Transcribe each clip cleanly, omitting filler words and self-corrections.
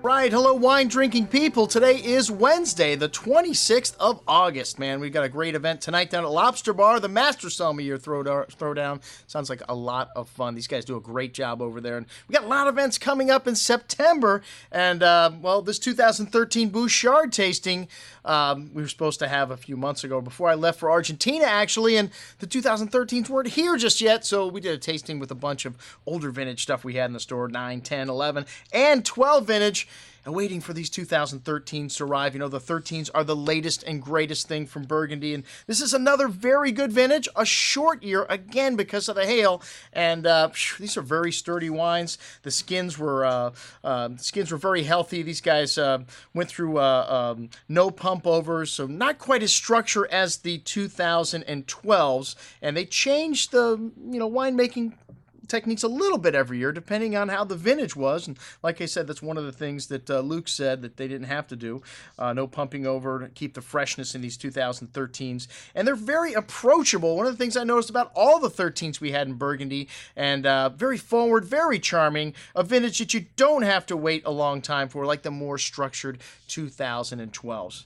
right, hello wine drinking people. Today is Wednesday, the 26th of August, man. We've got a great event tonight down at Lobster Bar, the Master Sommelier Throwdown. Sounds like a lot of fun. These guys do a great job over there. And we got a lot of events coming up in September. And, well, this 2013 Bouchard tasting, we were supposed to have a few months ago before I left for Argentina, actually. And the 2013s weren't here just yet. So we did a tasting with a bunch of older vintage stuff we had in the store, 9, 10, 11, and 12 vintage. And waiting for these 2013s to arrive. You know, the 13s are the latest and greatest thing from Burgundy. And this is another very good vintage, a short year, again, because of the hail. And these are very sturdy wines. The skins were very healthy. These guys went through no pump overs, so not quite as structured as the 2012s. And they changed the, winemaking techniques a little bit every year, depending on how the vintage was. And like I said, that's one of the things that Luke said that they didn't have to do. No pumping over to keep the freshness in these 2013s. And they're very approachable. One of the things I noticed about all the 13s we had in Burgundy, and very forward, very charming, a vintage that you don't have to wait a long time for, like the more structured 2012s.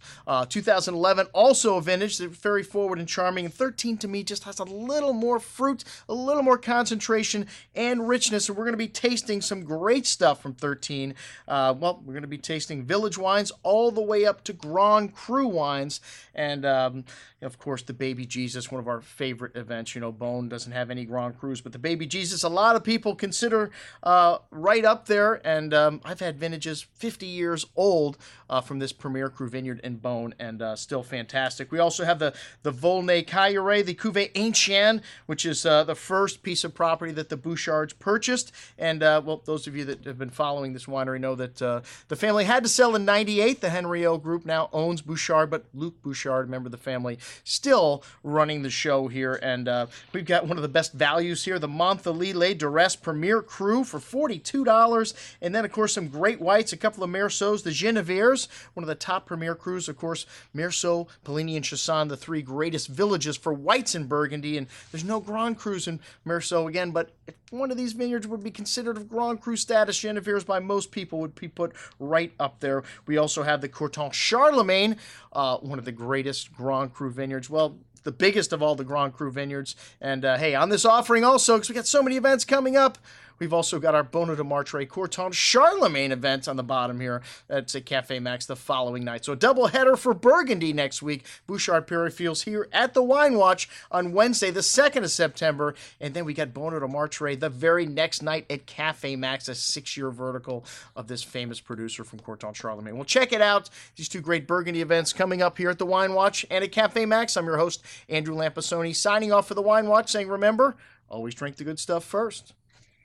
2011, also a vintage that's very forward and charming. And 13 to me just has a little more fruit, a little more concentration and richness. And we're going to be tasting some great stuff from 13. We're going to be tasting village wines all the way up to Grand Cru wines. And, of course, the Baby Jesus, one of our favorite events. Beaune doesn't have any Grand Crus, but the Baby Jesus, a lot of people consider right up there. And I've had vintages 50 years old from this Premier Cru vineyard in Beaune, and still fantastic. We also have the Volnay-Cailleret, the Cuvée Ancien, which is the first piece of property that the Bouchards purchased. And, those of you that have been following this winery know that the family had to sell in '98. The Henriot Group now owns Bouchard, but Luc Bouchard, member of the family, still running the show here. And we've got one of the best values here, the Monthely Duress Premier Cru for $42. And then, of course, some great whites, a couple of Meursaults, the Genevièves, one of the top Premier Crus, of course, Meursault, Poligny, and Chassagne, the three greatest villages for whites in Burgundy. And there's no Grand Crus in Meursault again, but if one of these vineyards would be considered of Grand Cru status, Genevièves by most people would be put right up there. We also have the Courton Charlemagne, one of the greatest Grand Cru vineyards. Well, the biggest of all the Grand Cru vineyards. And hey, on this offering also, because we got so many events coming up, we've also got our Bonneau de Martre Courton Charlemagne event on the bottom here. That's at Cafe Max the following night. So a double header for Burgundy next week. Bouchard Pere feels here at the Wine Watch on Wednesday, the 2nd of September. And then we got Bonneau de Martre the very next night at Cafe Max, a 6-year vertical of this famous producer from Courton Charlemagne. Well, check it out. These two great Burgundy events coming up here at the Wine Watch and at Cafe Max. I'm your host, Andrew Lampasoni, signing off for the Wine Watch, saying, remember, always drink the good stuff first.